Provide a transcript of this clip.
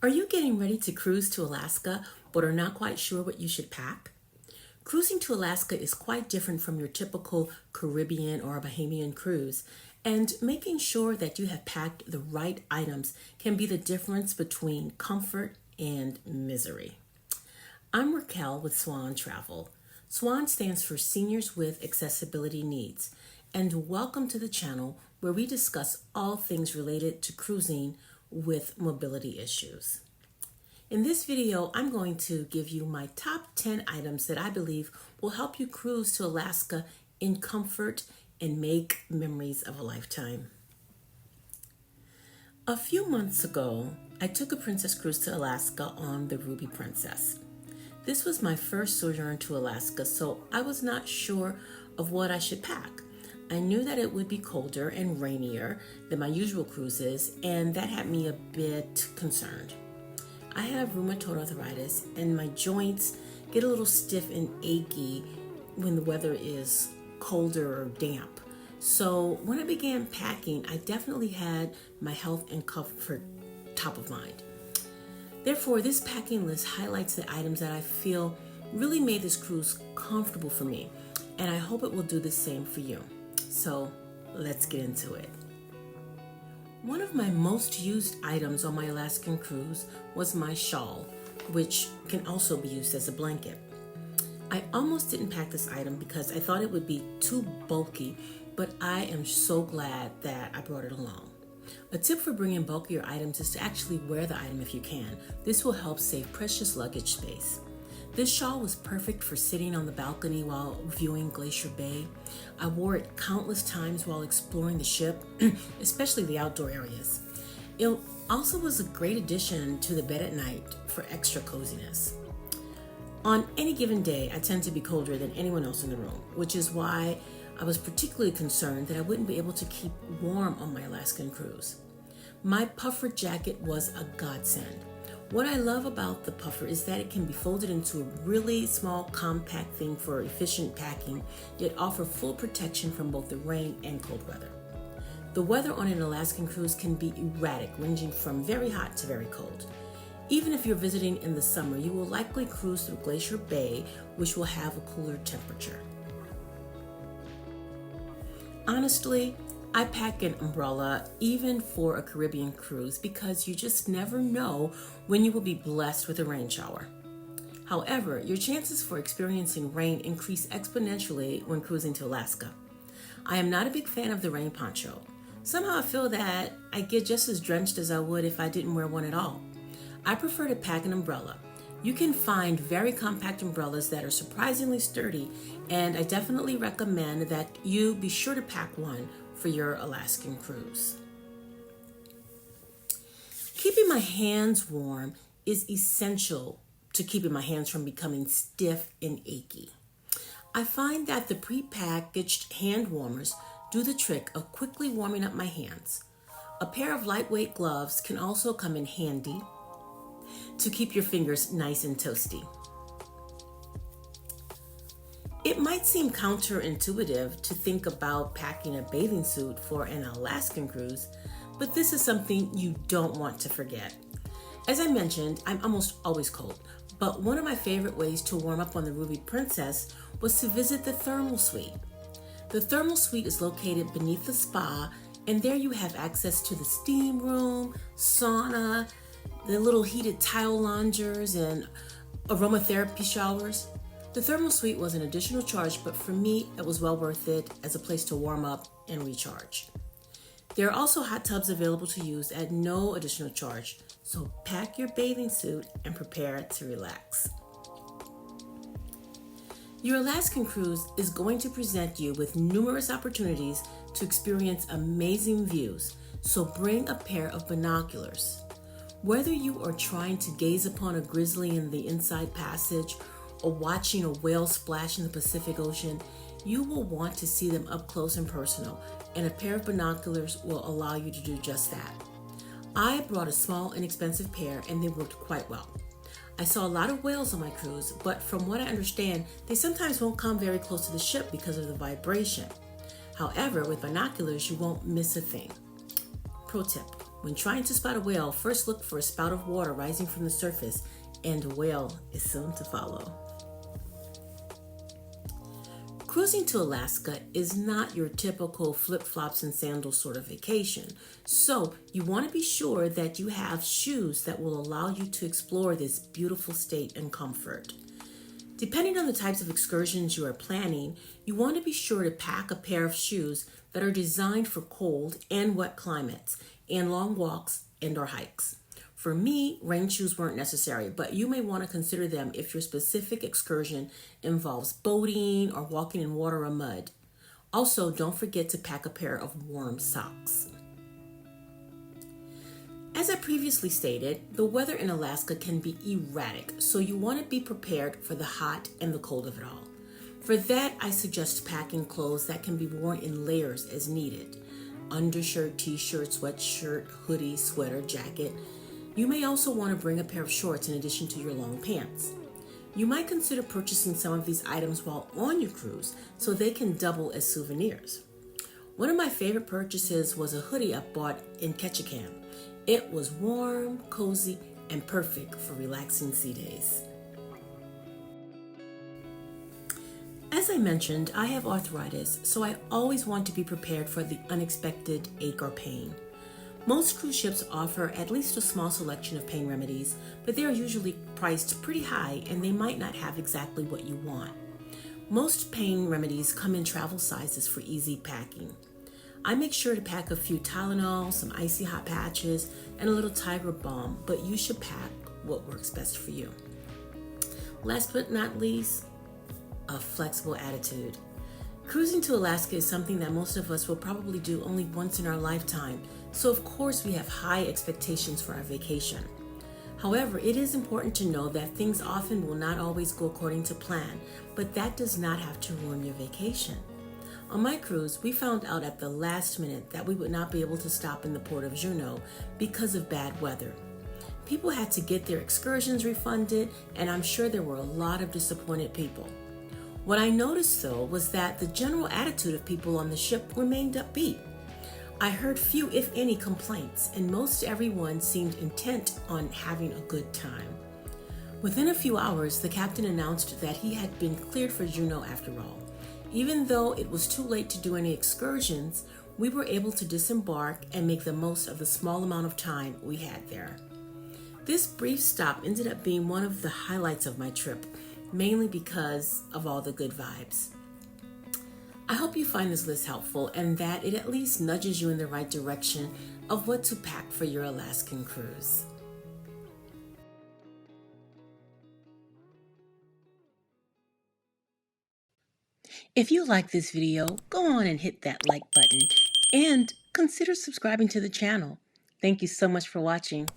Are you getting ready to cruise to Alaska but are not quite sure what you should pack? Cruising to Alaska is quite different from your typical Caribbean or Bahamian cruise, and making sure that you have packed the right items can be the difference between comfort and misery. I'm Raquel with Swan Travel. Swan stands for Seniors with Accessibility Needs, and welcome to the channel where we discuss all things related to cruising with mobility issues. In this video, I'm going to give you my top 10 items that I believe will help you cruise to Alaska in comfort and make memories of a lifetime. A few months ago, I took a princess cruise to Alaska on the Ruby Princess. This was my first sojourn to Alaska, so I was not sure of what I should pack. I knew that it would be colder and rainier than my usual cruises, and that had me a bit concerned. I have rheumatoid arthritis, and my joints get a little stiff and achy when the weather is colder or damp. So when I began packing, I definitely had my health and comfort top of mind. Therefore, this packing list highlights the items that I feel really made this cruise comfortable for me, and I hope it will do the same for you. So let's get into it. One of my most used items on my Alaskan cruise was my shawl, which can also be used as a blanket. I almost didn't pack this item because I thought it would be too bulky, but I am so glad that I brought it along. A tip for bringing bulkier items is to actually wear the item if you can. This will help save precious luggage space. This shawl was perfect for sitting on the balcony while viewing Glacier Bay. I wore it countless times while exploring the ship, especially the outdoor areas. It also was a great addition to the bed at night for extra coziness. On any given day, I tend to be colder than anyone else in the room, which is why I was particularly concerned that I wouldn't be able to keep warm on my Alaskan cruise. My puffer jacket was a godsend. What I love about the puffer is that it can be folded into a really small, compact thing for efficient packing, yet offer full protection from both the rain and cold weather. The weather on an Alaskan cruise can be erratic, ranging from very hot to very cold. Even if you're visiting in the summer, you will likely cruise through Glacier Bay, which will have a cooler temperature. Honestly, I pack an umbrella even for a Caribbean cruise because you just never know when you will be blessed with a rain shower. However, your chances for experiencing rain increase exponentially when cruising to Alaska. I am not a big fan of the rain poncho. Somehow I feel that I get just as drenched as I would if I didn't wear one at all. I prefer to pack an umbrella. You can find very compact umbrellas that are surprisingly sturdy, and I definitely recommend that you be sure to pack one for your Alaskan cruise. Keeping my hands warm is essential to keeping my hands from becoming stiff and achy. I find that the pre-packaged hand warmers do the trick of quickly warming up my hands. A pair of lightweight gloves can also come in handy to keep your fingers nice and toasty. It might seem counterintuitive to think about packing a bathing suit for an Alaskan cruise, but this is something you don't want to forget. As I mentioned, I'm almost always cold, but one of my favorite ways to warm up on the Ruby Princess was to visit the thermal suite. The thermal suite is located beneath the spa, and there you have access to the steam room, sauna, the little heated tile loungers, and aromatherapy showers. The thermal suite was an additional charge, but for me, it was well worth it as a place to warm up and recharge. There are also hot tubs available to use at no additional charge, so pack your bathing suit and prepare to relax. Your Alaskan cruise is going to present you with numerous opportunities to experience amazing views, so bring a pair of binoculars. Whether you are trying to gaze upon a grizzly in the Inside Passage or watching a whale splash in the Pacific Ocean, you will want to see them up close and personal, and a pair of binoculars will allow you to do just that. I brought a small, inexpensive pair, and they worked quite well. I saw a lot of whales on my cruise, but from what I understand, they sometimes won't come very close to the ship because of the vibration. However, with binoculars, you won't miss a thing. Pro tip: When trying to spot a whale, first look for a spout of water rising from the surface, and a whale is soon to follow. Cruising to Alaska is not your typical flip-flops and sandals sort of vacation, so you want to be sure that you have shoes that will allow you to explore this beautiful state in comfort. Depending on the types of excursions you are planning, you want to be sure to pack a pair of shoes that are designed for cold and wet climates and long walks and/or hikes. For me, rain shoes weren't necessary, but you may want to consider them if your specific excursion involves boating or walking in water or mud. Also, don't forget to pack a pair of warm socks. As I previously stated, the weather in Alaska can be erratic, so you want to be prepared for the hot and the cold of it all. For that, I suggest packing clothes that can be worn in layers as needed. Undershirt, t-shirt, sweatshirt, hoodie, sweater, jacket. You may also want to bring a pair of shorts in addition to your long pants. You might consider purchasing some of these items while on your cruise so they can double as souvenirs. One of my favorite purchases was a hoodie I bought in Ketchikan. It was warm, cozy, and perfect for relaxing sea days. As I mentioned, I have arthritis, so I always want to be prepared for the unexpected ache or pain. Most cruise ships offer at least a small selection of pain remedies, but they are usually priced pretty high and they might not have exactly what you want. Most pain remedies come in travel sizes for easy packing. I make sure to pack a few Tylenol, some icy hot patches, and a little tiger balm, but you should pack what works best for you. Last but not least, a flexible attitude. Cruising to Alaska is something that most of us will probably do only once in our lifetime, so of course we have high expectations for our vacation. However, it is important to know that things often will not always go according to plan, but that does not have to ruin your vacation. On my cruise, we found out at the last minute that we would not be able to stop in the port of Juneau because of bad weather. People had to get their excursions refunded, and I'm sure there were a lot of disappointed people. What I noticed though was that the general attitude of people on the ship remained upbeat. I heard few, if any, complaints, and most everyone seemed intent on having a good time. Within a few hours, the captain announced that he had been cleared for Juneau after all. Even though it was too late to do any excursions, we were able to disembark and make the most of the small amount of time we had there. This brief stop ended up being one of the highlights of my trip, mainly because of all the good vibes. I hope you find this list helpful and that it at least nudges you in the right direction of what to pack for your Alaskan cruise. If you like this video, go on and hit that like button and consider subscribing to the channel. Thank you so much for watching.